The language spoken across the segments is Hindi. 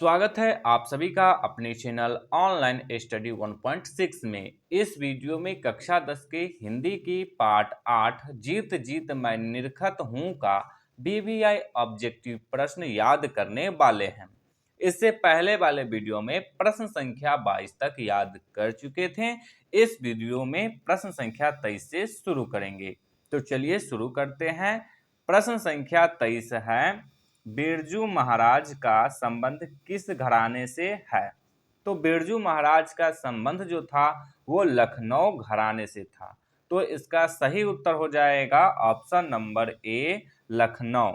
स्वागत है आप सभी का अपने चैनल ऑनलाइन स्टडी 1.6 में। इस वीडियो में कक्षा 10 के हिंदी की पाठ 8 जीत जीत मैं निरखत हूँ का बीबीआई ऑब्जेक्टिव प्रश्न याद करने वाले हैं। इससे पहले वाले वीडियो में प्रश्न संख्या 22 तक याद कर चुके थे। इस वीडियो में प्रश्न संख्या 23 से शुरू करेंगे। तो चलिए शुरू करते हैं। प्रश्न संख्या 23 है, बिरजू महाराज का संबंध किस घराने से है? तो बिरजू महाराज का संबंध जो था वो लखनऊ घराने से था। तो इसका सही उत्तर हो जाएगा ऑप्शन नंबर ए, लखनऊ।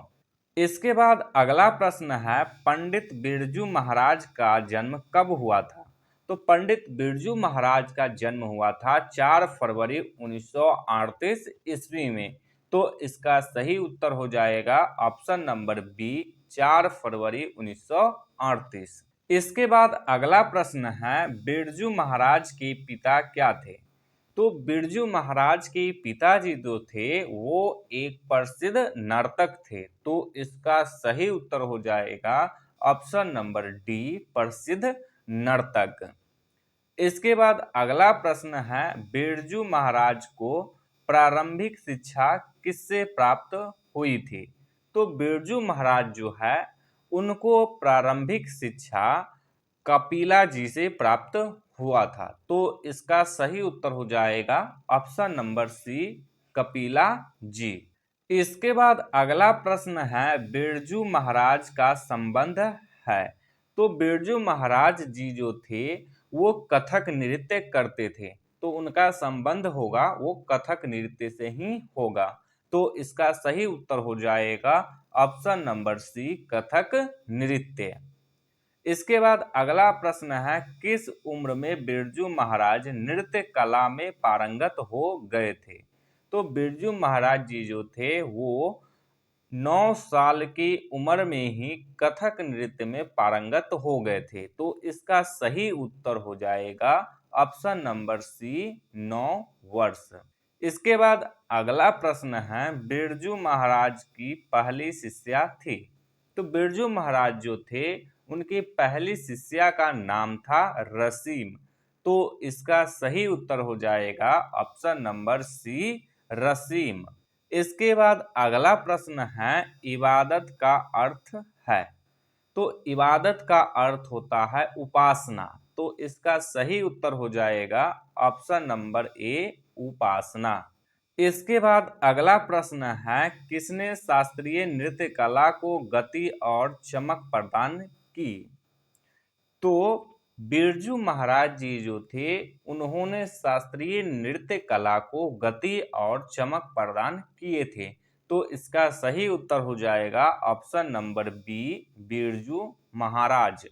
इसके बाद अगला प्रश्न है, पंडित बिरजू महाराज का जन्म कब हुआ था? तो पंडित बिरजू महाराज का जन्म हुआ था 4 फरवरी 1938 ईस्वी में। तो इसका सही उत्तर हो जाएगा ऑप्शन नंबर बी, 4 फरवरी 1938। इसके बाद अगला प्रश्न है, बिरजू महाराज के पिता क्या थे? तो बिरजू महाराज के पिताजी जो थे वो एक प्रसिद्ध नर्तक थे। तो इसका सही उत्तर हो जाएगा ऑप्शन नंबर डी, प्रसिद्ध नर्तक। इसके बाद अगला प्रश्न है, बिरजू महाराज को प्रारंभिक शिक्षा किससे प्राप्त हुई थी? तो बिरजू महाराज जो है उनको प्रारंभिक शिक्षा कपिला जी से प्राप्त हुआ था। तो इसका सही उत्तर हो जाएगा ऑप्शन नंबर सी, कपिला जी। इसके बाद अगला प्रश्न है, बिरजू महाराज का संबंध है। तो बिरजू महाराज जी जो थे वो कथक नृत्य करते थे। तो उनका संबंध होगा वो कथक नृत्य से ही होगा। तो इसका सही उत्तर हो जाएगा ऑप्शन नंबर सी, कथक नृत्य। इसके बाद अगला प्रश्न है, किस उम्र में बिरजू महाराज नृत्य कला में पारंगत हो गए थे? तो बिरजू महाराज जी जो थे वो 9 साल की उम्र में ही कथक नृत्य में पारंगत हो गए थे। तो इसका सही उत्तर हो जाएगा ऑप्शन नंबर सी, 9 वर्ष। इसके बाद अगला प्रश्न है, बिरजू महाराज की पहली शिष्या थी। तो बिरजू महाराज जो थे उनकी पहली शिष्या का नाम था रसीम। तो इसका सही उत्तर हो जाएगा ऑप्शन नंबर सी, रसीम। इसके बाद अगला प्रश्न है, इबादत का अर्थ है। तो इबादत का अर्थ होता है उपासना। तो इसका सही उत्तर हो जाएगा ऑप्शन नंबर ए, उपासना। इसके बाद अगला प्रश्न है, किसने शास्त्रीय नृत्य कला को गति और चमक प्रदान की? तो बिरजू महाराज जी जो थे उन्होंने शास्त्रीय नृत्य कला को गति और चमक प्रदान किए थे। तो इसका सही उत्तर हो जाएगा option number B, Birju Maharaj.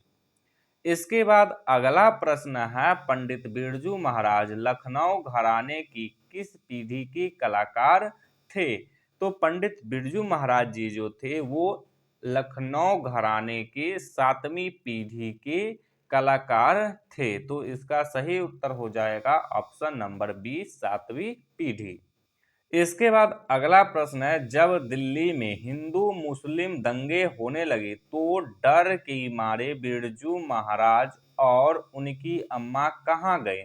इसके बाद अगला प्रश्न है, पंडित बिरजू महाराज लखनऊ घराने की किस पीढ़ी के कलाकार थे? तो पंडित बिरजू महाराज जी जो थे वो लखनऊ घराने के 7वीं पीढ़ी के कलाकार थे। तो इसका सही उत्तर हो जाएगा ऑप्शन नंबर बी, 7वीं पीढ़ी। इसके बाद अगला प्रश्न है, जब दिल्ली में हिंदू मुस्लिम दंगे होने लगे तो डर के मारे बिरजू महाराज और उनकी अम्मा कहाँ गए?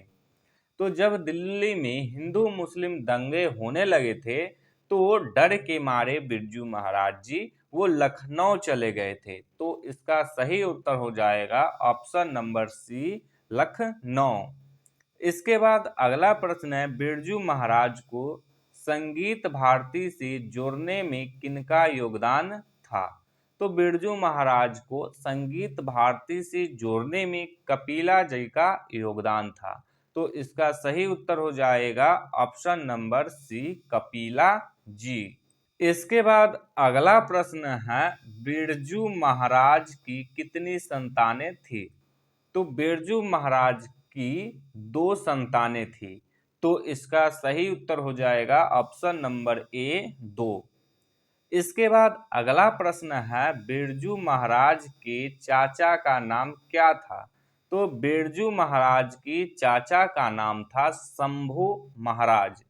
तो जब दिल्ली में हिंदू मुस्लिम दंगे होने लगे थे तो डर के मारे बिरजू महाराज जी वो लखनऊ चले गए थे। तो इसका सही उत्तर हो जाएगा ऑप्शन नंबर सी, लखनऊ। इसके बाद अगला प्रश्न है, बिरजू महाराज को संगीत भारती से जोड़ने में किनका योगदान था? तो बिरजू महाराज को संगीत भारती से जोड़ने में कपिला जी का योगदान था। तो इसका सही उत्तर हो जाएगा ऑप्शन नंबर सी, कपिला जी। इसके बाद अगला प्रश्न है, बिरजू महाराज की कितनी संतानें थी? तो बिरजू महाराज की 2 संतानें थी। तो इसका सही उत्तर हो जाएगा ऑप्शन नंबर ए, 2। इसके बाद अगला प्रश्न है, बिरजू महाराज के चाचा का नाम क्या था? तो बिरजू महाराज की चाचा का नाम था शंभू महाराज।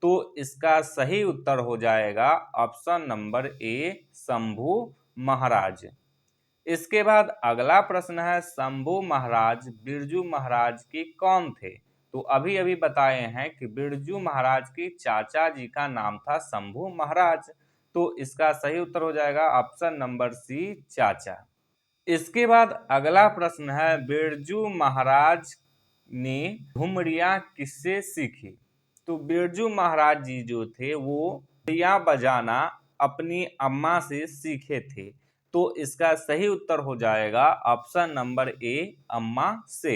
तो इसका सही उत्तर हो जाएगा ऑप्शन नंबर ए, शंभू महाराज। इसके बाद अगला प्रश्न है, शंभू महाराज बिरजू महाराज के कौन थे? तो अभी अभी बताए हैं कि बिरजू महाराज के चाचा जी का नाम था शंभू महाराज। तो इसका सही उत्तर हो जाएगा ऑप्शन नंबर सी, चाचा। इसके बाद अगला प्रश्न है, बिरजू महाराज ने घुमरियां किससे सीखी? तो बिरजू महाराज जी जो थे वो घुमरियां बजाना अपनी अम्मा से सीखे थे। तो इसका सही उत्तर हो जाएगा ऑप्शन नंबर ए, अम्मा से।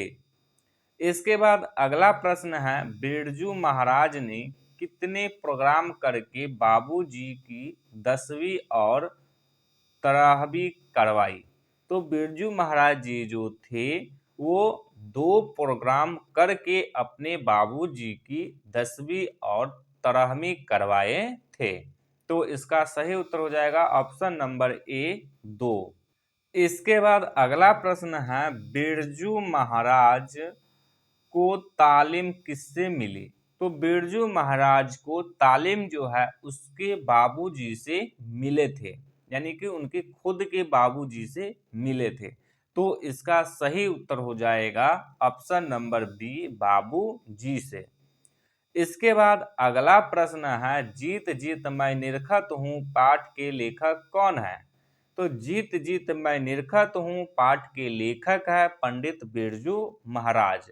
इसके बाद अगला प्रश्न है, बिरजू महाराज ने कितने प्रोग्राम करके बाबूजी की 10वीं और 13वीं करवाई? तो बिरजू महाराज जी जो थे वो 2 प्रोग्राम करके अपने बाबूजी की 10वीं और 13वीं करवाए थे। तो इसका सही उत्तर हो जाएगा ऑप्शन नंबर ए, 2। इसके बाद अगला प्रश्न है, बिरजू महाराज को तालीम किससे मिली? तो बिरजू महाराज को तालीम जो है उसके बाबूजी से मिले थे, यानी कि उनके खुद के बाबूजी से मिले थे। तो इसका सही उत्तर हो जाएगा ऑप्शन नंबर बी, बाबूजी से। इसके बाद अगला प्रश्न है, जीत जीत मैं निरखत हूँ पाठ के लेखक कौन है? तो जीत जीत मैं निरखत हूँ पाठ के लेखक है पंडित बिरजू महाराज।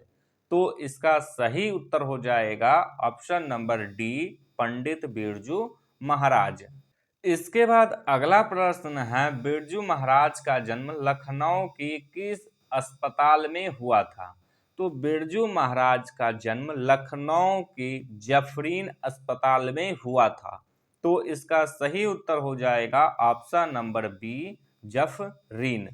तो इसका सही उत्तर हो जाएगा option number D, Pandit Birju Maharaj. इसके बाद अगला प्रश्न है, बिरजू महाराज का जन्म लखनऊ के किस अस्पताल में हुआ था? तो बिरजू महाराज का जन्म लखनऊ के जफरीन अस्पताल में हुआ था। तो इसका सही उत्तर हो जाएगा ऑप्शन नंबर बी, जफरीन।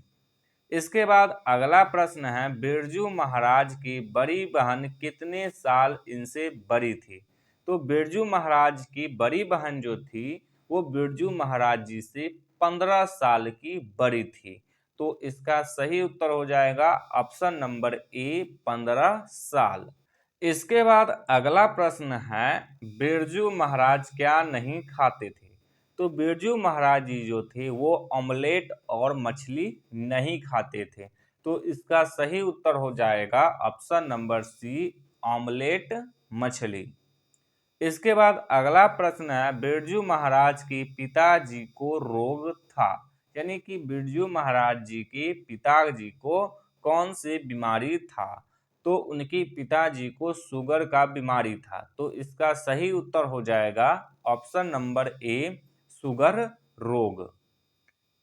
इसके बाद अगला प्रश्न है, बिरजू महाराज की बड़ी बहन कितने साल इनसे बड़ी थी? तो बिरजू महाराज की बड़ी बहन जो थी वो बिरजू महाराज जी से 15 साल की बड़ी थी। तो इसका सही उत्तर हो जाएगा ऑप्शन नंबर ए, 15 साल। इसके बाद अगला प्रश्न है, बिरजू महाराज क्या नहीं खाते थे? तो बिरजू महाराज जी जो थे वो ऑमलेट और मछली नहीं खाते थे। तो इसका सही उत्तर हो जाएगा ऑप्शन नंबर सी, ऑमलेट मछली। इसके बाद अगला प्रश्न है, बिरजू महाराज के पिताजी को रोग था, यानी कि बिरजू महाराज जी के पिताजी को कौन सी बीमारी था? तो उनके पिताजी को शुगर का बीमारी था। तो इसका सही उत्तर हो जाएगा ऑप्शन नंबर ए, शुगर रोग।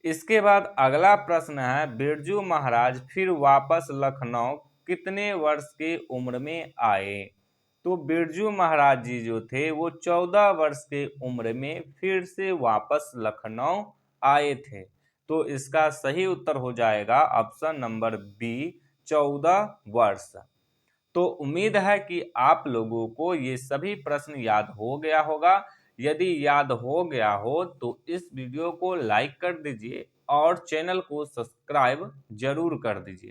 इसके बाद अगला प्रश्न है, बिरजू महाराज फिर वापस लखनऊ कितने वर्ष के उम्र में आए? तो बिरजू महाराज जी जो थे वो 14 वर्ष के उम्र में फिर से वापस लखनऊ आए थे। तो इसका सही उत्तर हो जाएगा ऑप्शन नंबर बी, 14 वर्ष। तो उम्मीद है कि आप लोगों को ये सभी प्रश्न याद हो गया होगा। यदि याद हो गया हो तो इस वीडियो को लाइक कर दीजिए और चैनल को सब्सक्राइब जरूर कर दीजिए।